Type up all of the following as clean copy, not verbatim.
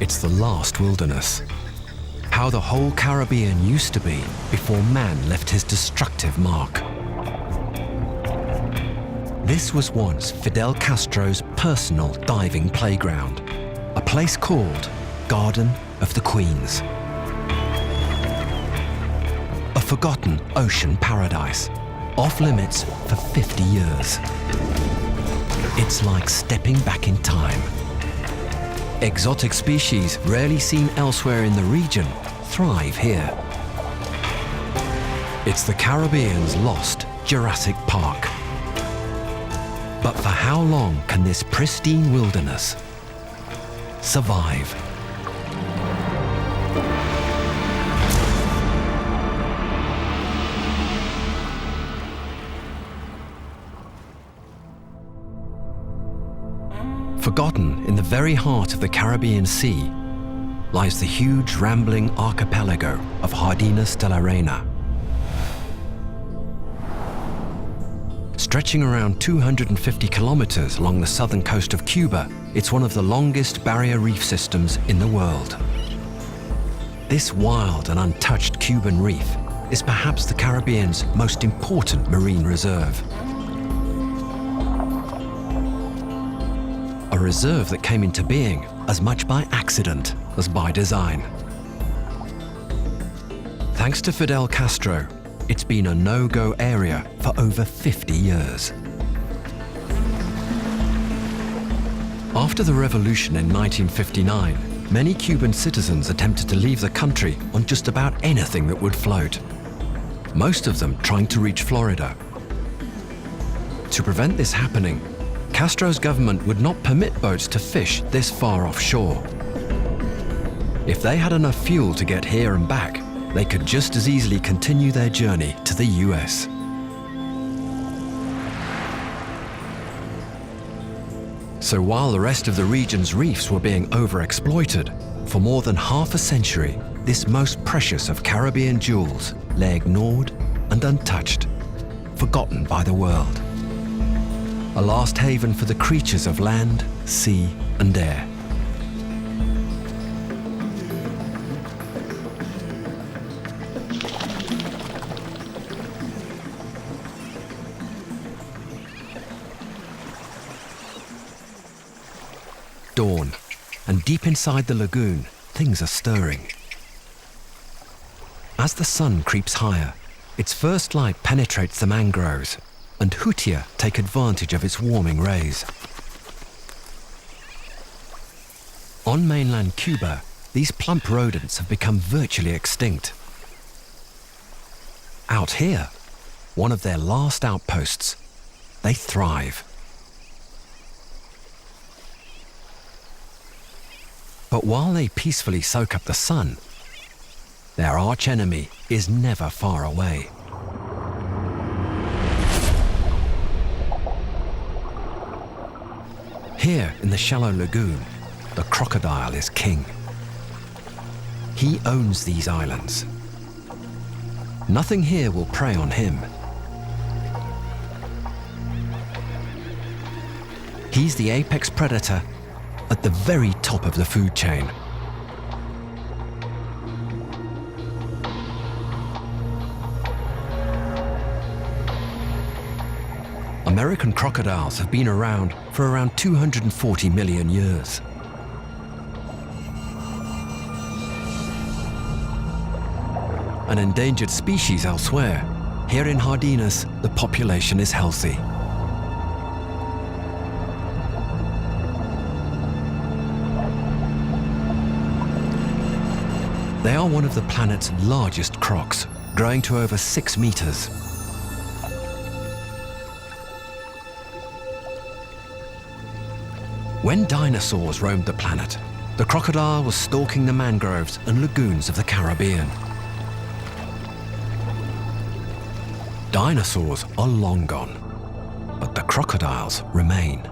It's the last wilderness. How the whole Caribbean used to be before man left his destructive mark. This was once Fidel Castro's personal diving playground, a place called Garden of the Queens. A forgotten ocean paradise, off limits for 50 years. It's like stepping back in time. Exotic species rarely seen elsewhere in the region thrive here. It's the Caribbean's lost Jurassic Park. But for how long can this pristine wilderness survive? Forgotten in the very heart of the Caribbean Sea lies the huge rambling archipelago of Jardines de la Reina. Stretching around 250 kilometers along the southern coast of Cuba, it's one of the longest barrier reef systems in the world. This wild and untouched Cuban reef is perhaps the Caribbean's most important marine reserve. A reserve that came into being as much by accident as by design. Thanks to Fidel Castro, it's been a no-go area for over 50 years. After the revolution in 1959, many Cuban citizens attempted to leave the country on just about anything that would float, most of them trying to reach Florida. To prevent this happening, Castro's government would not permit boats to fish this far offshore. If they had enough fuel to get here and back, they could just as easily continue their journey to the US. So while the rest of the region's reefs were being overexploited, for more than half a century, this most precious of Caribbean jewels lay ignored and untouched, forgotten by the world. A last haven for the creatures of land, sea, and air. Dawn, and deep inside the lagoon, things are stirring. As the sun creeps higher, its first light penetrates the mangroves, and hutia take advantage of its warming rays. On mainland Cuba, these plump rodents have become virtually extinct. Out here, one of their last outposts, they thrive. But while they peacefully soak up the sun, their archenemy is never far away. Here in the shallow lagoon, the crocodile is king. He owns these islands. Nothing here will prey on him. He's the apex predator at the very top of the food chain. American crocodiles have been around for around 240 million years. An endangered species elsewhere, here in Jardines, the population is healthy. They are one of the planet's largest crocs, growing to over 6 meters. When dinosaurs roamed the planet, the crocodile was stalking the mangroves and lagoons of the Caribbean. Dinosaurs are long gone, but the crocodiles remain.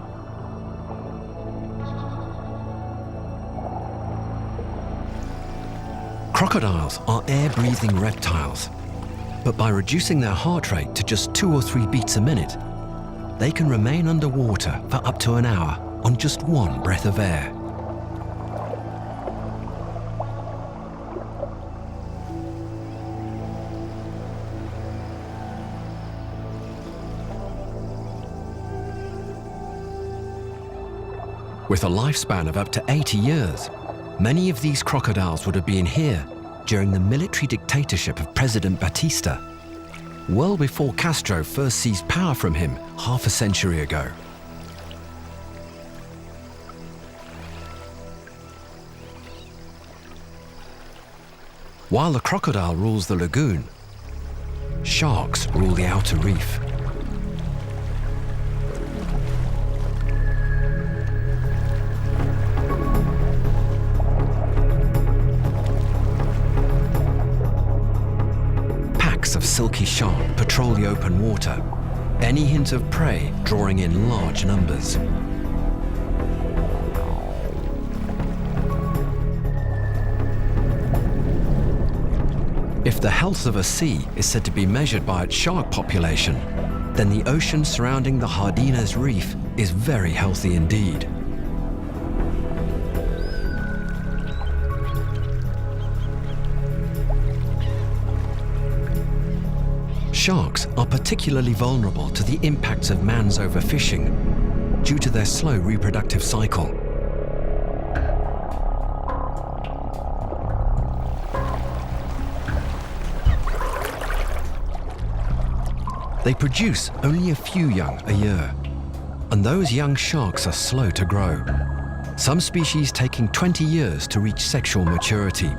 Crocodiles are air-breathing reptiles, but by reducing their heart rate to just 2 or 3 beats a minute, they can remain underwater for up to an hour on just 1 breath of air. With a lifespan of up to 80 years, many of these crocodiles would have been here during the military dictatorship of President Batista, well before Castro first seized power from him half a century ago. While the crocodile rules the lagoon, sharks rule the outer reef. Packs of silky shark patrol the open water, any hint of prey drawing in large numbers. If the health of a sea is said to be measured by its shark population, then the ocean surrounding the Jardines Reef is very healthy indeed. Sharks are particularly vulnerable to the impacts of man's overfishing due to their slow reproductive cycle. They produce only a few young a year, and those young sharks are slow to grow, some species taking 20 years to reach sexual maturity.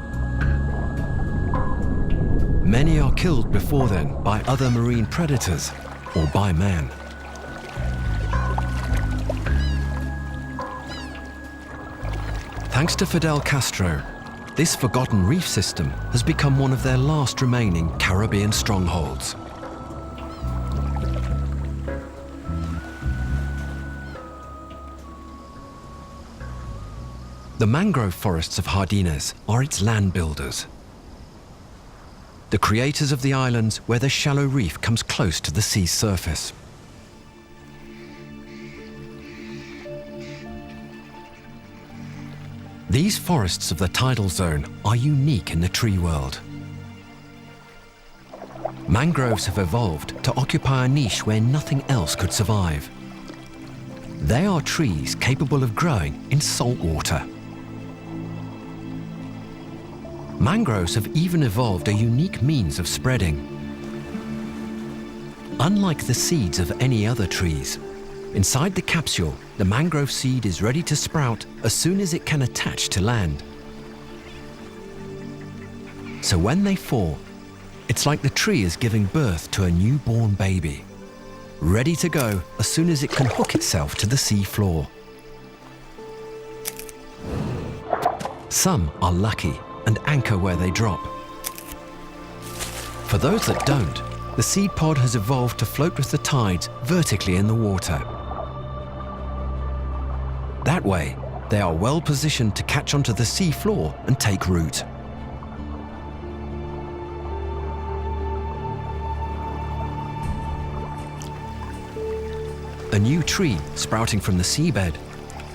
Many are killed before then by other marine predators or by man. Thanks to Fidel Castro, this forgotten reef system has become one of their last remaining Caribbean strongholds. The mangrove forests of Jardines are its land builders, the creators of the islands where the shallow reef comes close to the sea's surface. These forests of the tidal zone are unique in the tree world. Mangroves have evolved to occupy a niche where nothing else could survive. They are trees capable of growing in salt water. Mangroves have even evolved a unique means of spreading. Unlike the seeds of any other trees, inside the capsule, the mangrove seed is ready to sprout as soon as it can attach to land. So when they fall, it's like the tree is giving birth to a newborn baby, ready to go as soon as it can hook itself to the sea floor. Some are lucky and anchor where they drop. For those that don't, the seed pod has evolved to float with the tides vertically in the water. That way, they are well positioned to catch onto the sea floor and take root. A new tree sprouting from the seabed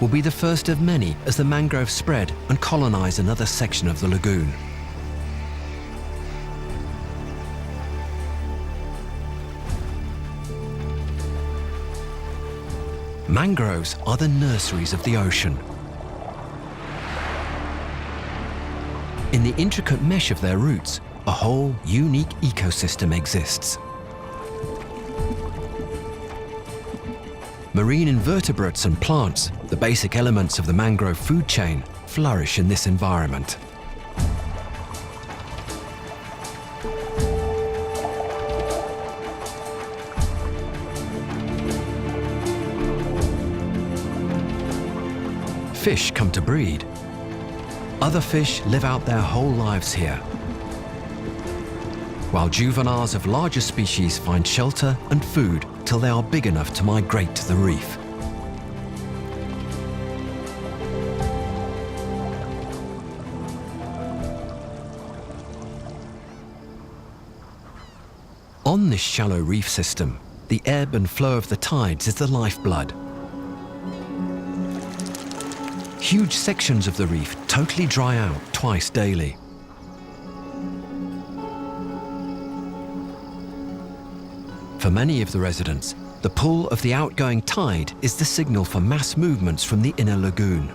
will be the first of many as the mangroves spread and colonize another section of the lagoon. Mangroves are the nurseries of the ocean. In the intricate mesh of their roots, a whole unique ecosystem exists. Marine invertebrates and plants, the basic elements of the mangrove food chain, flourish in this environment. Fish come to breed. Other fish live out their whole lives here, while juveniles of larger species find shelter and food till they are big enough to migrate to the reef. On this shallow reef system, the ebb and flow of the tides is the lifeblood. Huge sections of the reef totally dry out twice daily. For many of the residents, The pull of the outgoing tide is the signal for mass movements from the inner lagoon.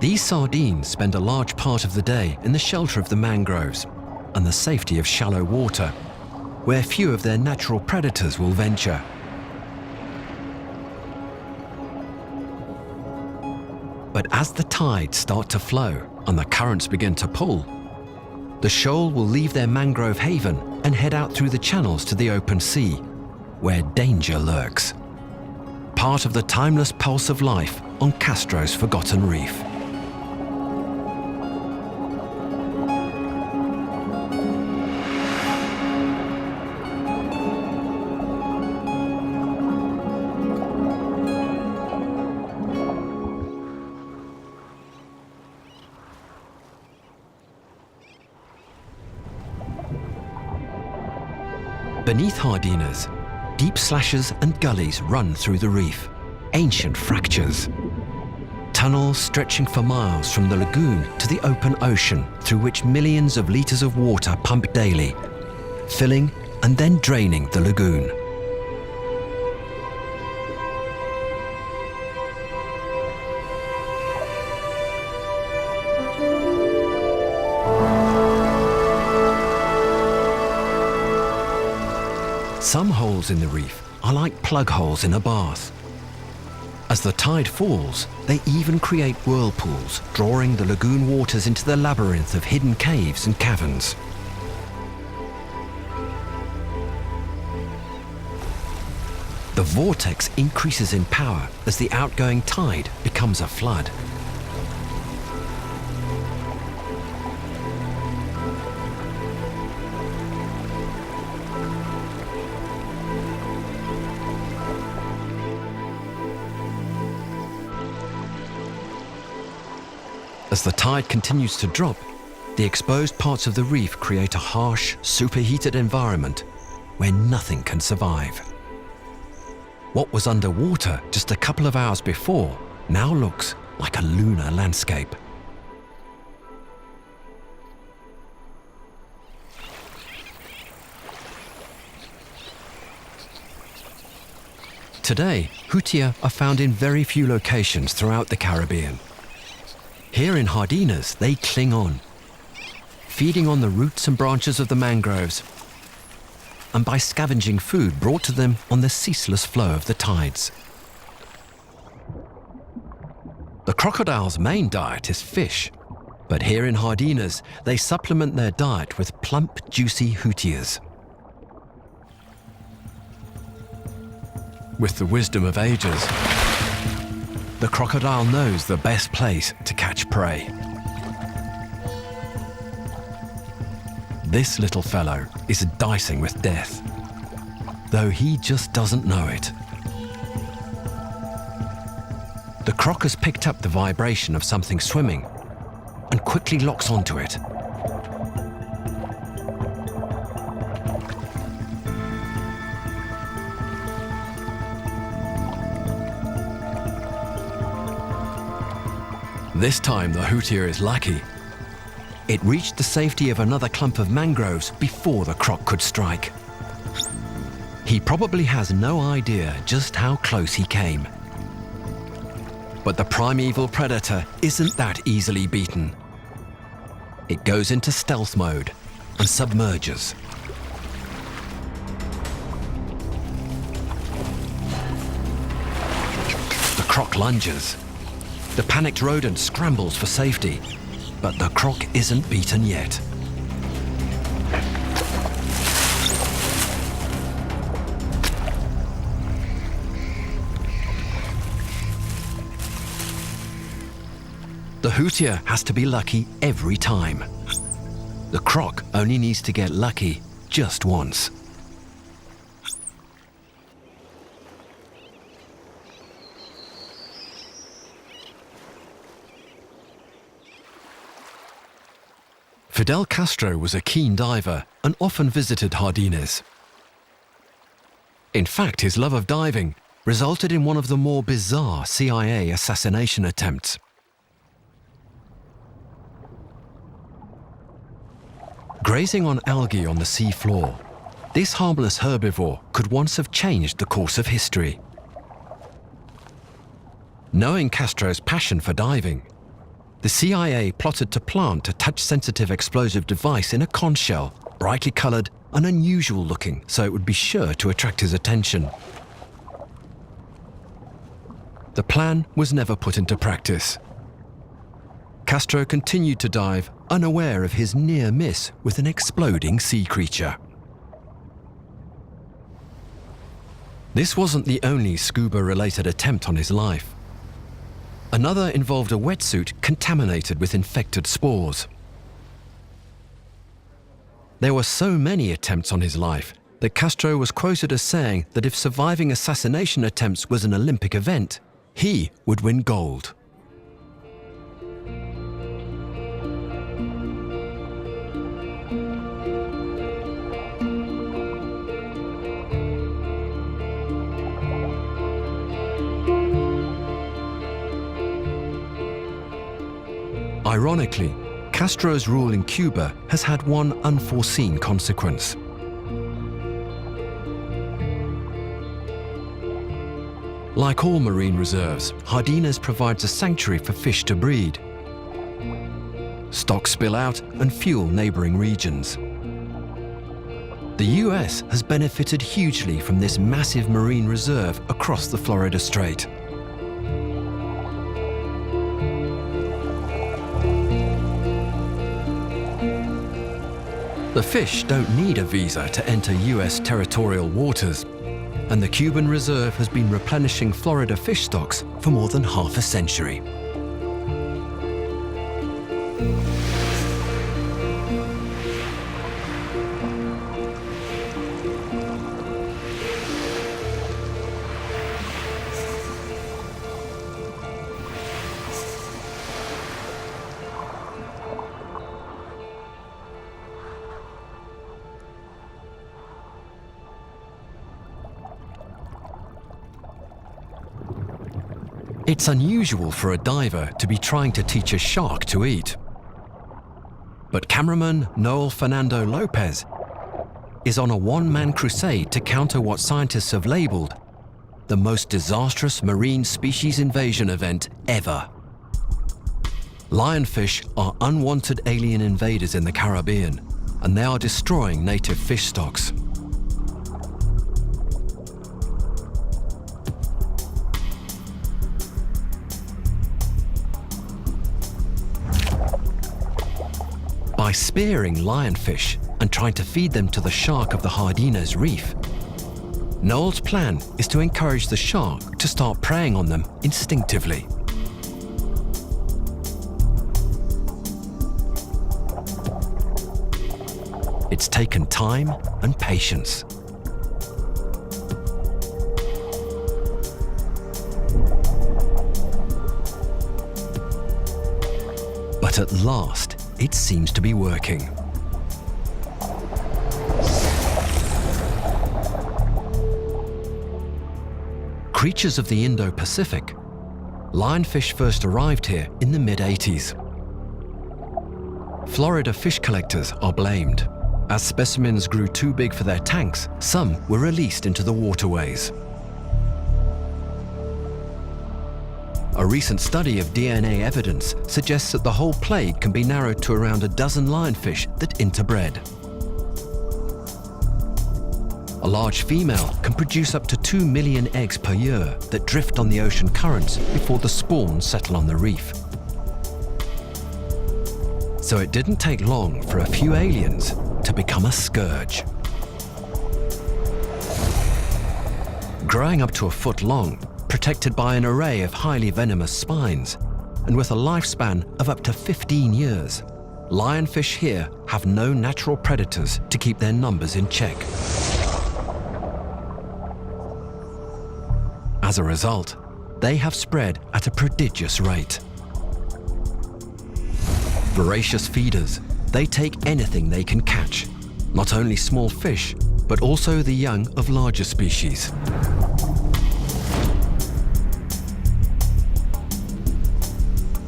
These sardines spend a large part of the day in the shelter of the mangroves and the safety of shallow water, where few of their natural predators will venture. But as the tides start to flow and the currents begin to pull, the shoal will leave their mangrove haven and head out through the channels to the open sea, where danger lurks. Part of the timeless pulse of life on Castro's forgotten reef. Beneath Hardina's, deep slashes and gullies run through the reef, ancient fractures. Tunnels stretching for miles from the lagoon to the open ocean through which millions of litres of water pump daily, filling and then draining the lagoon. Some holes in the reef are like plug holes in a bath. As the tide falls, they even create whirlpools, drawing the lagoon waters into the labyrinth of hidden caves and caverns. The vortex increases in power as the outgoing tide becomes a flood. As the tide continues to drop, the exposed parts of the reef create a harsh, superheated environment where nothing can survive. What was underwater just a couple of hours before now looks like a lunar landscape. Today, hutia are found in very few locations throughout the Caribbean. Here in Hardina's, they cling on, feeding on the roots and branches of the mangroves, and by scavenging food brought to them on the ceaseless flow of the tides. The crocodile's main diet is fish, but here in Hardina's, they supplement their diet with plump, juicy hutias. With the wisdom of ages, the crocodile knows the best place to catch prey. This little fellow is dicing with death, though he just doesn't know it. The croc has picked up the vibration of something swimming and quickly locks onto it. This time the hutia is lucky. It reached the safety of another clump of mangroves before the croc could strike. He probably has no idea just how close he came. But the primeval predator isn't that easily beaten. It goes into stealth mode and submerges. The croc lunges. The panicked rodent scrambles for safety, but the croc isn't beaten yet. The hutia has to be lucky every time. The croc only needs to get lucky just once. Fidel Castro was a keen diver and often visited Hardines. In fact, his love of diving resulted in one of the more bizarre CIA assassination attempts. Grazing on algae on the sea floor, this harmless herbivore could once have changed the course of history. Knowing Castro's passion for diving, the CIA plotted to plant a touch-sensitive explosive device in a conch shell, brightly colored and unusual looking, so it would be sure to attract his attention. The plan was never put into practice. Castro continued to dive, unaware of his near miss with an exploding sea creature. This wasn't the only scuba-related attempt on his life. Another involved a wetsuit contaminated with infected spores. There were so many attempts on his life that Castro was quoted as saying that if surviving assassination attempts was an Olympic event, he would win gold. Ironically, Castro's rule in Cuba has had one unforeseen consequence. Like all marine reserves, Jardines provides a sanctuary for fish to breed. Stocks spill out and fuel neighboring regions. The US has benefited hugely from this massive marine reserve across the Florida Strait. The fish don't need a visa to enter US territorial waters, and the Cuban reserve has been replenishing Florida fish stocks for more than half a century. It's unusual for a diver to be trying to teach a shark to eat. But cameraman Noel Fernando Lopez is on a one-man crusade to counter what scientists have labeled the most disastrous marine species invasion event ever. Lionfish are unwanted alien invaders in the Caribbean, and they are destroying native fish stocks. By spearing lionfish and trying to feed them to the shark of the Jardines Reef, Noel's plan is to encourage the shark to start preying on them instinctively. It's taken time and patience. But at last, it seems to be working. Creatures of the Indo-Pacific, lionfish first arrived here in the mid-80s. Florida fish collectors are blamed. As specimens grew too big for their tanks, some were released into the waterways. A recent study of DNA evidence suggests that the whole plague can be narrowed to around a dozen lionfish that interbred. A large female can produce up to 2 million eggs per year that drift on the ocean currents before the spawns settle on the reef. So it didn't take long for a few aliens to become a scourge. Growing up to a foot long, protected by an array of highly venomous spines, and with a lifespan of up to 15 years, lionfish here have no natural predators to keep their numbers in check. As a result, they have spread at a prodigious rate. Voracious feeders, they take anything they can catch, not only small fish, but also the young of larger species.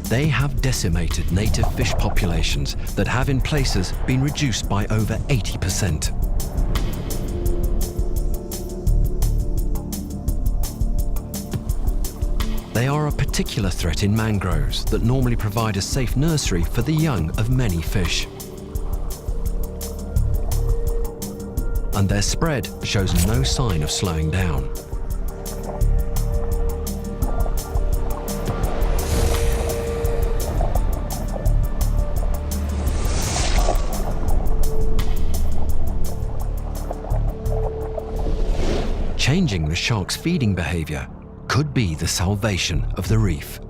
They have decimated native fish populations that have in places been reduced by over 80%. They are a particular threat in mangroves that normally provide a safe nursery for the young of many fish. And their spread shows no sign of slowing down. Changing the shark's feeding behavior could be the salvation of the reef.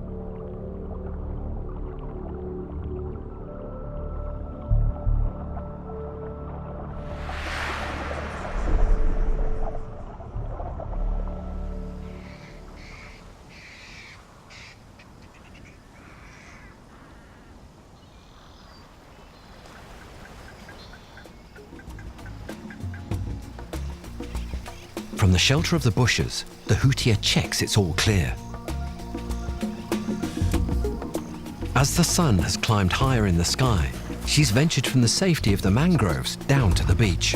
From the shelter of the bushes, the hootia checks it's all clear. As the sun has climbed higher in the sky, she's ventured from the safety of the mangroves down to the beach.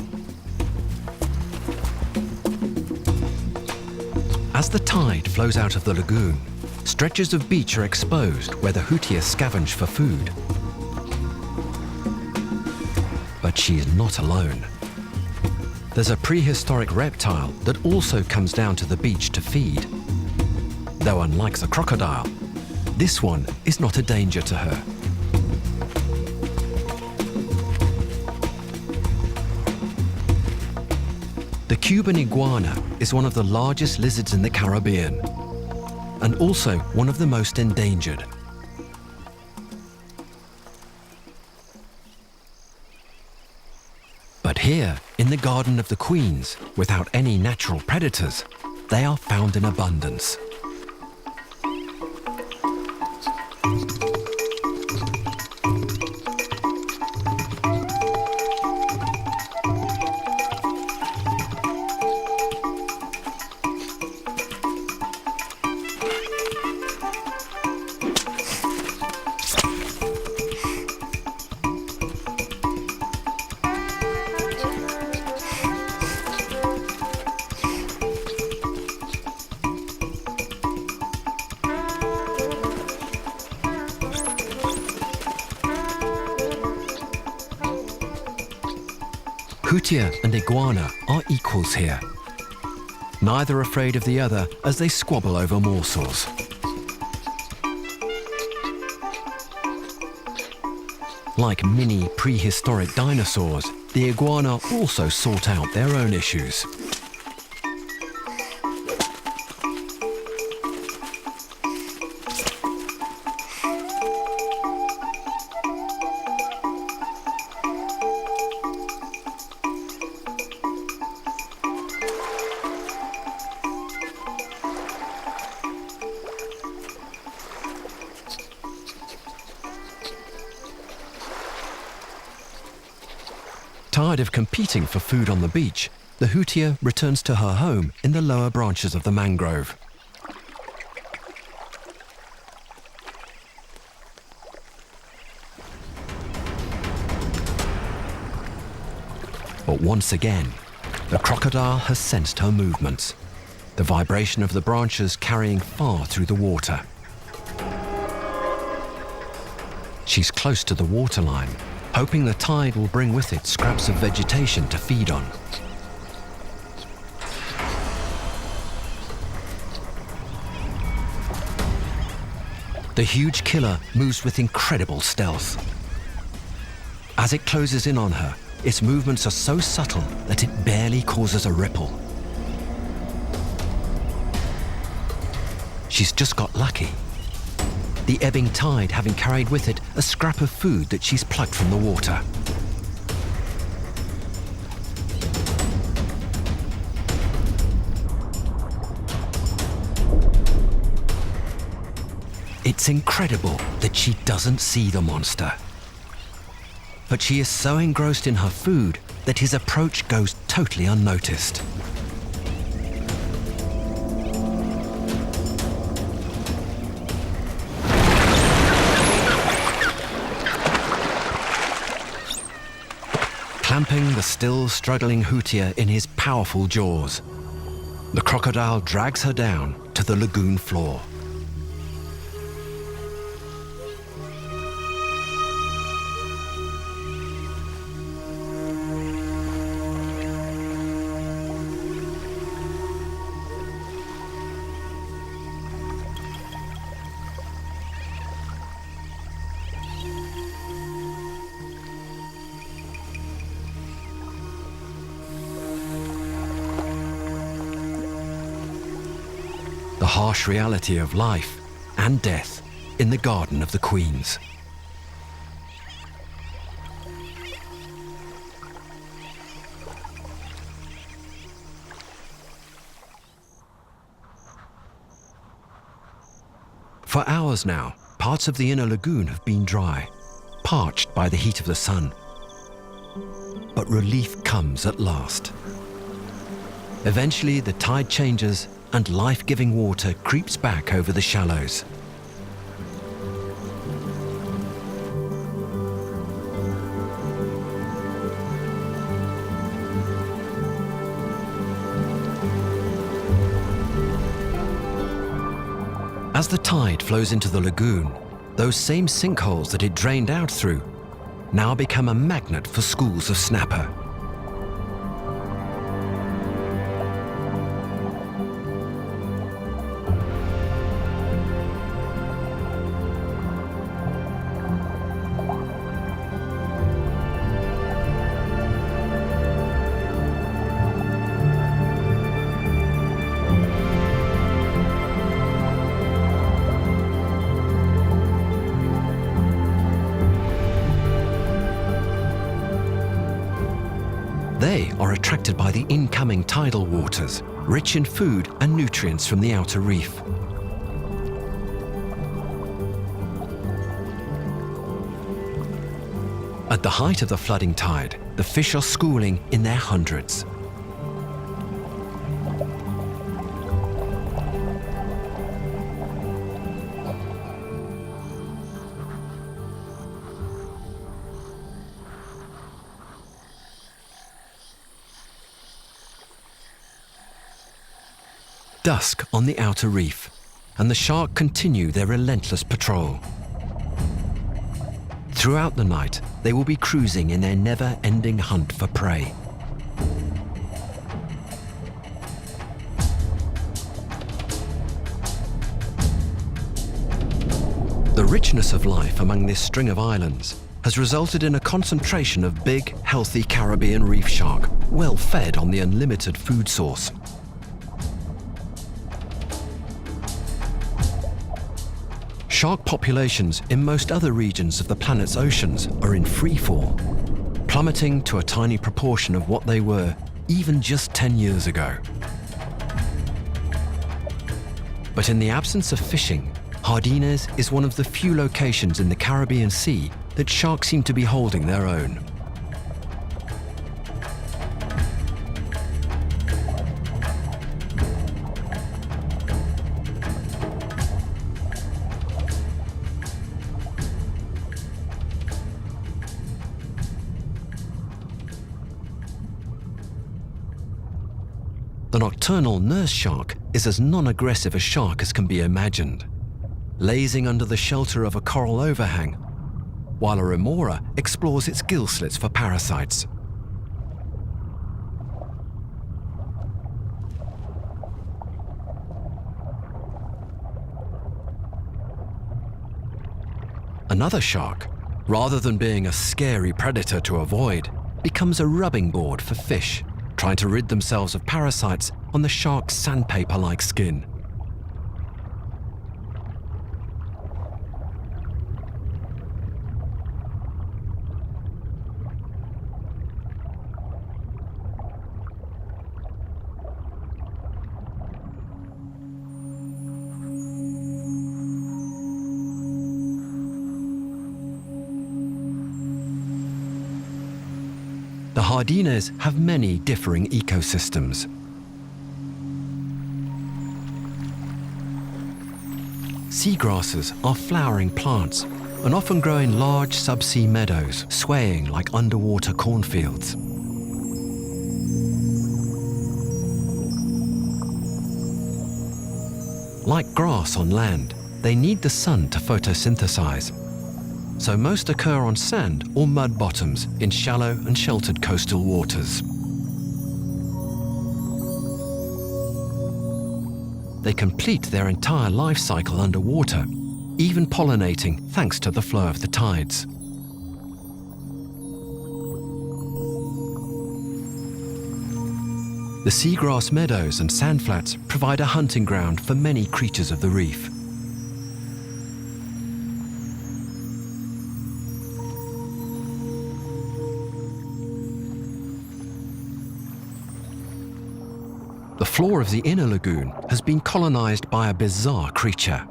As the tide flows out of the lagoon, stretches of beach are exposed where the hootia scavenge for food. But she is not alone. There's a prehistoric reptile that also comes down to the beach to feed. Though unlike the crocodile, this one is not a danger to her. The Cuban iguana is one of the largest lizards in the Caribbean, and also one of the most endangered. But here, in the Garden of the Queens, without any natural predators, they are found in abundance. Hootia and iguana are equals here, neither afraid of the other as they squabble over morsels. Like mini prehistoric dinosaurs, the iguana also sort out their own issues. Tired of competing for food on the beach, the hootia returns to her home in the lower branches of the mangrove. But once again, the crocodile has sensed her movements, the vibration of the branches carrying far through the water. She's close to the waterline, hoping the tide will bring with it scraps of vegetation to feed on. The huge killer moves with incredible stealth. As it closes in on her, its movements are so subtle that it barely causes a ripple. She's just got lucky, the ebbing tide having carried with it a scrap of food that she's plucked from the water. It's incredible that she doesn't see the monster. But she is so engrossed in her food that his approach goes totally unnoticed. clamping the still struggling hootia in his powerful jaws. The crocodile drags her down to the lagoon floor. The harsh reality of life and death in the Garden of the Queens. For hours now, parts of the inner lagoon have been dry, parched by the heat of the sun. But relief comes at last. Eventually, the tide changes and life-giving water creeps back over the shallows. As the tide flows into the lagoon, those same sinkholes that it drained out through now become a magnet for schools of snapper. They are attracted by the incoming tidal waters, rich in food and nutrients from the outer reef. At the height of the flooding tide, the fish are schooling in their hundreds. Dusk on the outer reef, and the shark continue their relentless patrol. Throughout the night, they will be cruising in their never-ending hunt for prey. The richness of life among this string of islands has resulted in a concentration of big, healthy Caribbean reef shark, well fed on the unlimited food source. Shark populations in most other regions of the planet's oceans are in free fall, plummeting to a tiny proportion of what they were even just 10 years ago. But in the absence of fishing, Jardines is one of the few locations in the Caribbean Sea that sharks seem to be holding their own. The nocturnal nurse shark is as non-aggressive a shark as can be imagined, lazing under the shelter of a coral overhang, while a remora explores its gill slits for parasites. Another shark, rather than being a scary predator to avoid, becomes a rubbing board for fish, trying to rid themselves of parasites on the shark's sandpaper-like skin. The Jardines have many differing ecosystems. Seagrasses are flowering plants, and often grow in large subsea meadows, swaying like underwater cornfields. Like grass on land, they need the sun to photosynthesize. So most occur on sand or mud bottoms in shallow and sheltered coastal waters. They complete their entire life cycle underwater, even pollinating thanks to the flow of the tides. The seagrass meadows and sandflats provide a hunting ground for many creatures of the reef. The floor of the inner lagoon has been colonized by a bizarre creature.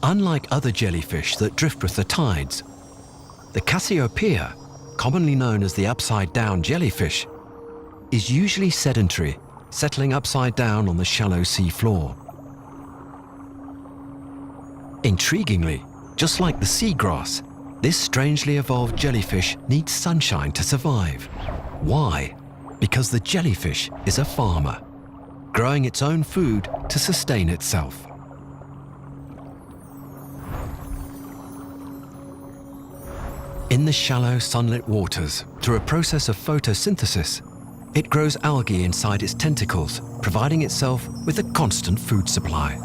Unlike other jellyfish that drift with the tides, the Cassiopeia, commonly known as the upside-down jellyfish, is usually sedentary, settling upside down on the shallow sea floor. Intriguingly, just like the seagrass, this strangely evolved jellyfish needs sunshine to survive. Why? Because the jellyfish is a farmer, growing its own food to sustain itself. In the shallow, sunlit waters, through a process of photosynthesis, it grows algae inside its tentacles, providing itself with a constant food supply.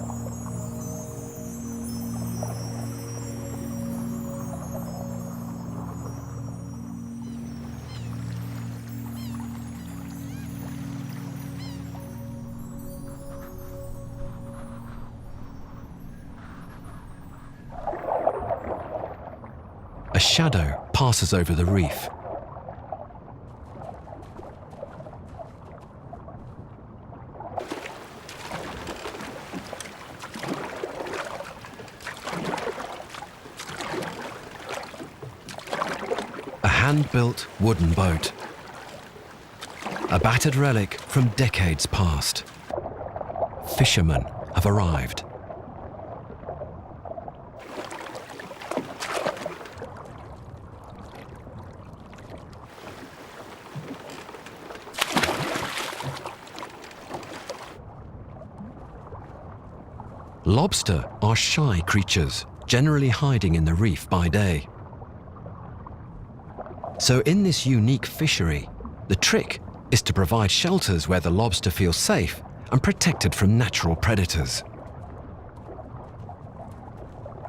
A shadow passes over the reef. A hand-built wooden boat. A battered relic from decades past. Fishermen have arrived. Lobster are shy creatures, generally hiding in the reef by day. So in this unique fishery, the trick is to provide shelters where the lobster feels safe and protected from natural predators.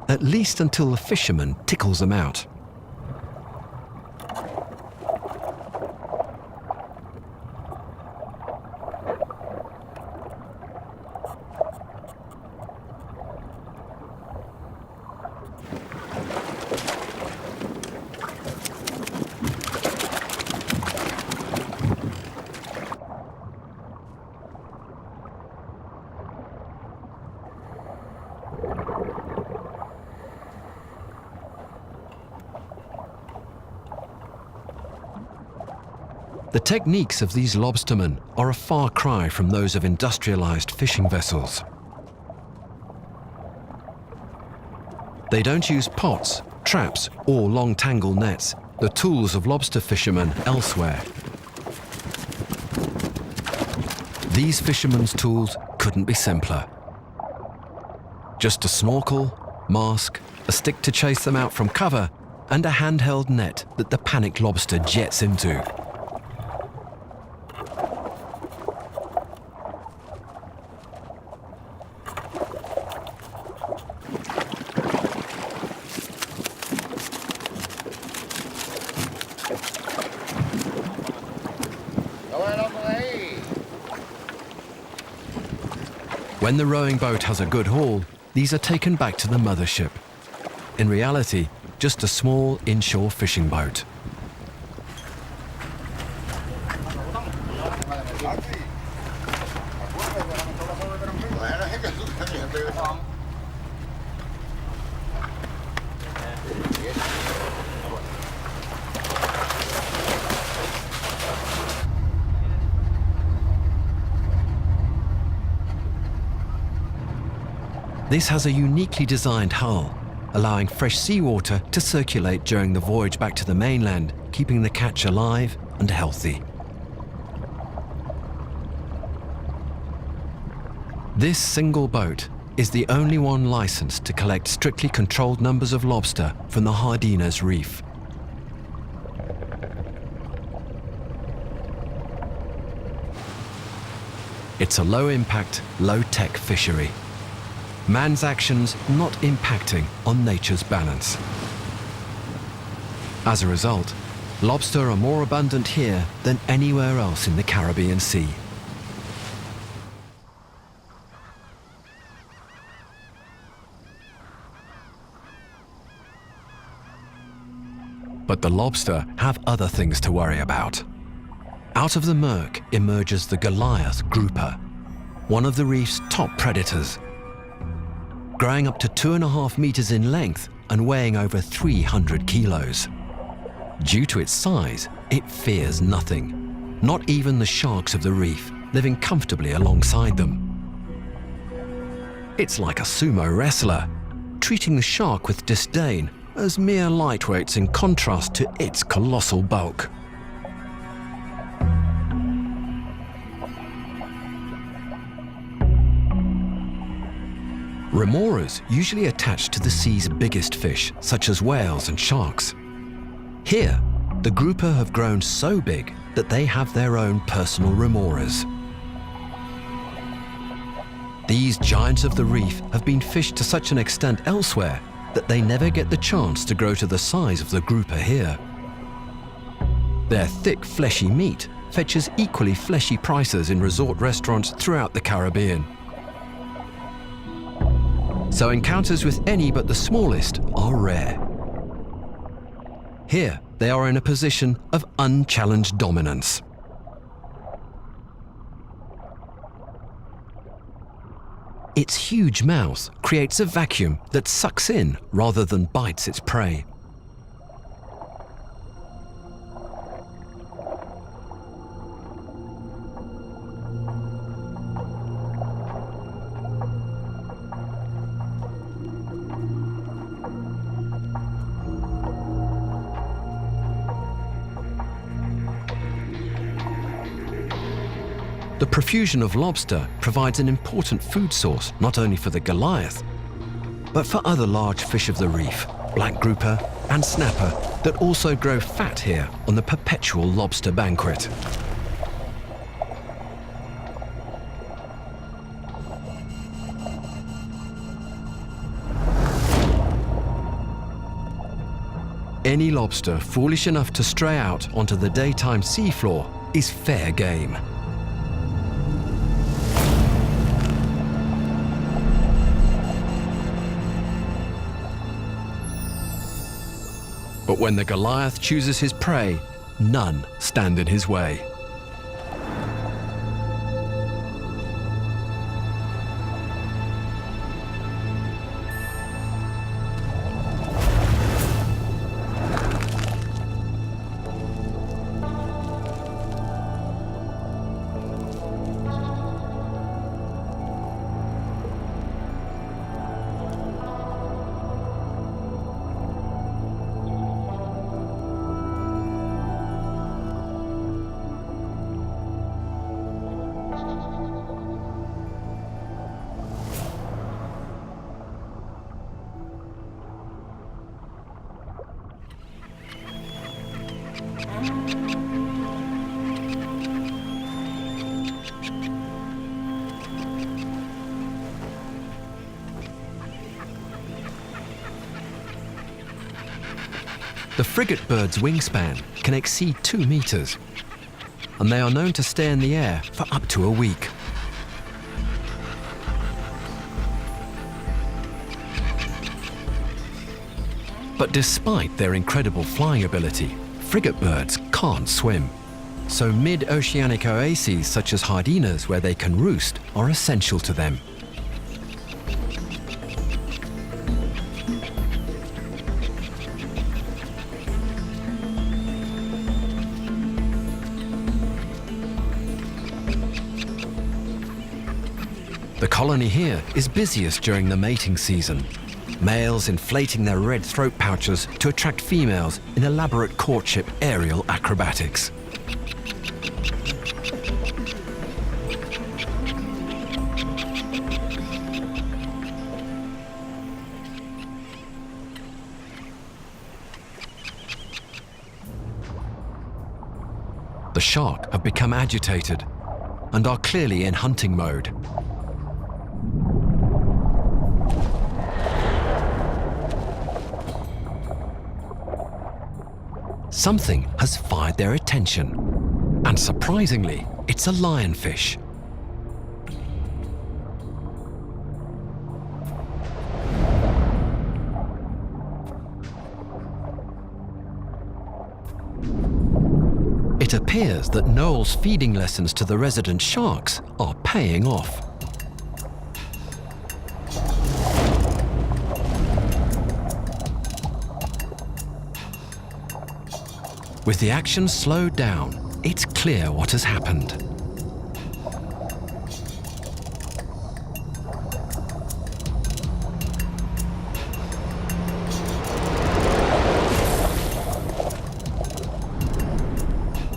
At least until the fisherman tickles them out. The techniques of these lobstermen are a far cry from those of industrialized fishing vessels. They don't use pots, traps, or long tangle nets, the tools of lobster fishermen elsewhere. These fishermen's tools couldn't be simpler. Just a snorkel, mask, a stick to chase them out from cover, and a handheld net that the panicked lobster jets into. When the rowing boat has a good haul, these are taken back to the mothership. In reality, just a small inshore fishing boat. This has a uniquely designed hull, allowing fresh seawater to circulate during the voyage back to the mainland, keeping the catch alive and healthy. This single boat is the only one licensed to collect strictly controlled numbers of lobster from the Jardinez Reef. It's a low-impact, low-tech fishery. Man's actions not impacting on nature's balance. As a result, lobster are more abundant here than anywhere else in the Caribbean Sea. But the lobster have other things to worry about. Out of the murk emerges the Goliath grouper, one of the reef's top predators. Growing up to 2.5 meters in length and weighing over 300 kilos. Due to its size, it fears nothing, not even the sharks of the reef, living comfortably alongside them. It's like a sumo wrestler, treating the shark with disdain as mere lightweights in contrast to its colossal bulk. Remoras usually attach to the sea's biggest fish, such as whales and sharks. Here, the grouper have grown so big that they have their own personal remoras. These giants of the reef have been fished to such an extent elsewhere that they never get the chance to grow to the size of the grouper here. Their thick, fleshy meat fetches equally fleshy prices in resort restaurants throughout the Caribbean. So encounters with any but the smallest are rare. Here, they are in a position of unchallenged dominance. Its huge mouth creates a vacuum that sucks in rather than bites its prey. The profusion of lobster provides an important food source not only for the Goliath, but for other large fish of the reef, black grouper and snapper, that also grow fat here on the perpetual lobster banquet. Any lobster foolish enough to stray out onto the daytime seafloor is fair game. But when the Goliath chooses his prey, none stand in his way. The frigate bird's wingspan can exceed 2 meters, and they are known to stay in the air for up to a week. But despite their incredible flying ability, frigate birds can't swim. So mid-oceanic oases such as Jardinez, where they can roost, are essential to them. The colony here is busiest during the mating season. Males inflating their red throat pouches to attract females in elaborate courtship aerial acrobatics. The shark have become agitated and are clearly in hunting mode. Something has fired their attention, and surprisingly, it's a lionfish. It appears that Noel's feeding lessons to the resident sharks are paying off. With the action slowed down, it's clear what has happened.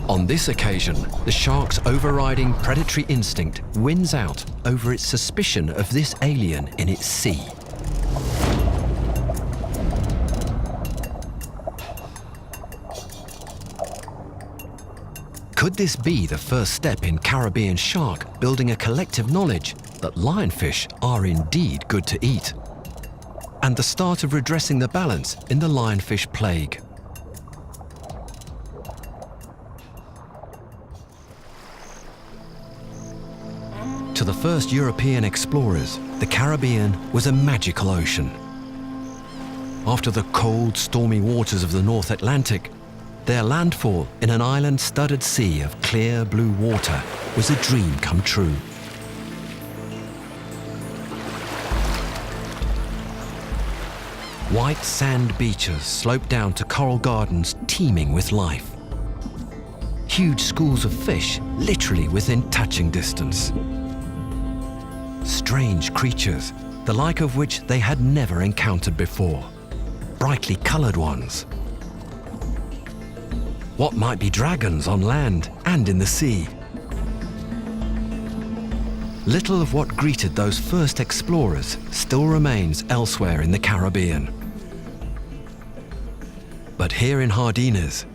On this occasion, the shark's overriding predatory instinct wins out over its suspicion of this alien in its sea. Could this be the first step in Caribbean shark building a collective knowledge that lionfish are indeed good to eat? And the start of redressing the balance in the lionfish plague. To the first European explorers, the Caribbean was a magical ocean. After the cold, stormy waters of the North Atlantic, their landfall in an island-studded sea of clear blue water was a dream come true. White sand beaches slope down to coral gardens teeming with life. Huge schools of fish literally within touching distance. Strange creatures, the like of which they had never encountered before. Brightly colored ones. What might be dragons on land and in the sea? Little of what greeted those first explorers still remains elsewhere in the Caribbean. But here in Jardines,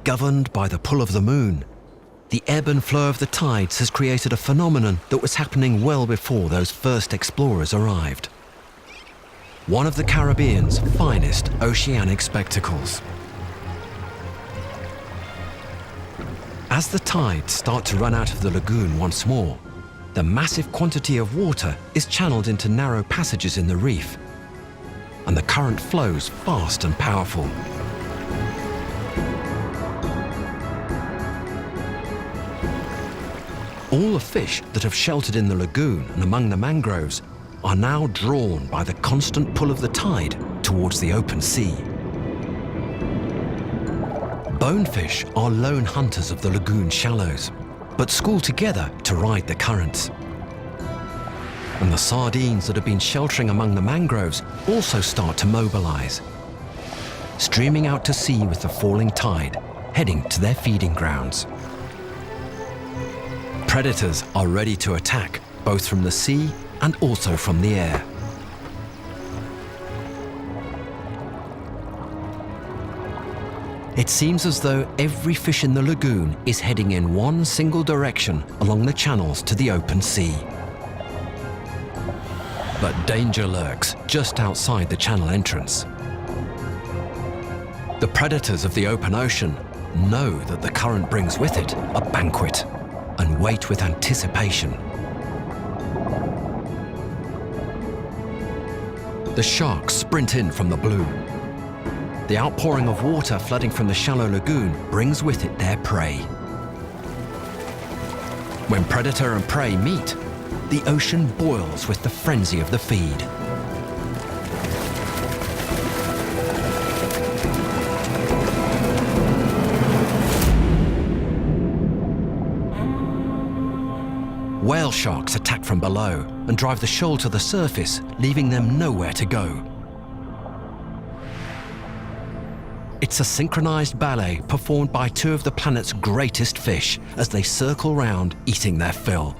governed by the pull of the moon, the ebb and flow of the tides has created a phenomenon that was happening well before those first explorers arrived. One of the Caribbean's finest oceanic spectacles. As the tides start to run out of the lagoon once more, the massive quantity of water is channeled into narrow passages in the reef, and the current flows fast and powerful. All the fish that have sheltered in the lagoon and among the mangroves are now drawn by the constant pull of the tide towards the open sea. Bonefish are lone hunters of the lagoon shallows, but school together to ride the currents. And the sardines that have been sheltering among the mangroves also start to mobilize, streaming out to sea with the falling tide, heading to their feeding grounds. Predators are ready to attack, both from the sea and also from the air. It seems as though every fish in the lagoon is heading in one single direction along the channels to the open sea. But danger lurks just outside the channel entrance. The predators of the open ocean know that the current brings with it a banquet and wait with anticipation. The sharks sprint in from the blue. The outpouring of water flooding from the shallow lagoon brings with it their prey. When predator and prey meet, the ocean boils with the frenzy of the feed. Whale sharks attack from below and drive the shoal to the surface, leaving them nowhere to go. It's a synchronized ballet performed by two of the planet's greatest fish as they circle round, eating their fill.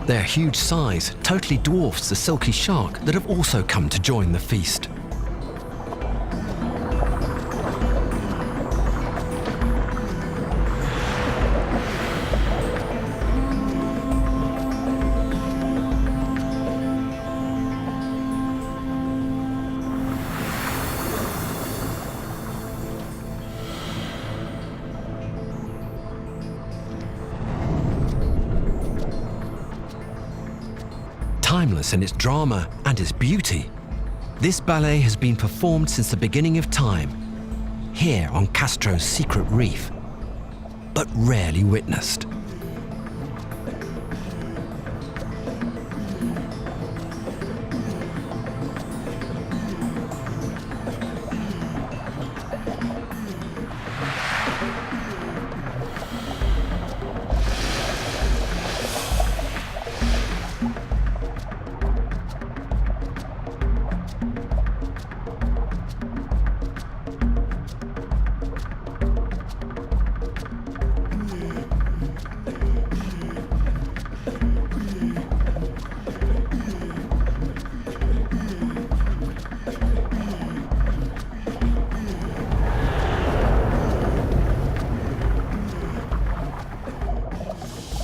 Their huge size totally dwarfs the silky shark that have also come to join the feast. Timeless in its drama and its beauty, this ballet has been performed since the beginning of time, here on Castro's secret reef, but rarely witnessed.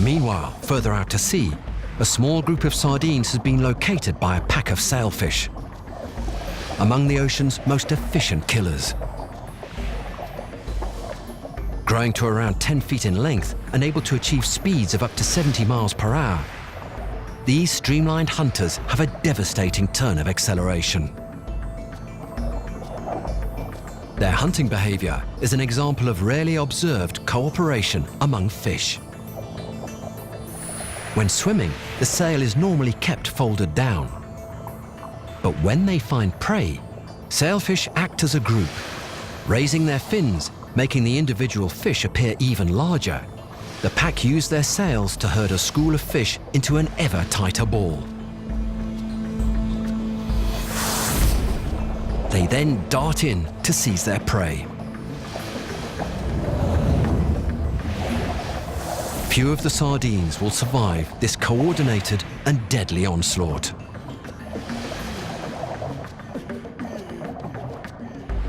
Meanwhile, further out to sea, a small group of sardines has been located by a pack of sailfish, among the ocean's most efficient killers. Growing to around 10 feet in length and able to achieve speeds of up to 70 miles per hour, these streamlined hunters have a devastating turn of acceleration. Their hunting behavior is an example of rarely observed cooperation among fish. When swimming, the sail is normally kept folded down. But when they find prey, sailfish act as a group, raising their fins, making the individual fish appear even larger. The pack use their sails to herd a school of fish into an ever tighter ball. They then dart in to seize their prey. Few of the sardines will survive this coordinated and deadly onslaught.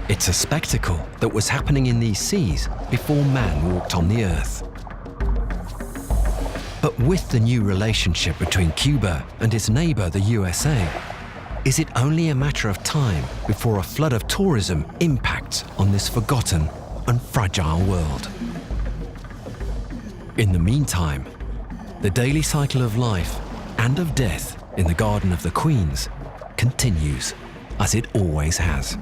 It's a spectacle that was happening in these seas before man walked on the earth. But with the new relationship between Cuba and its neighbor, the USA, is it only a matter of time before a flood of tourism impacts on this forgotten and fragile world? In the meantime, the daily cycle of life and of death in the Garden of the Queens continues as it always has.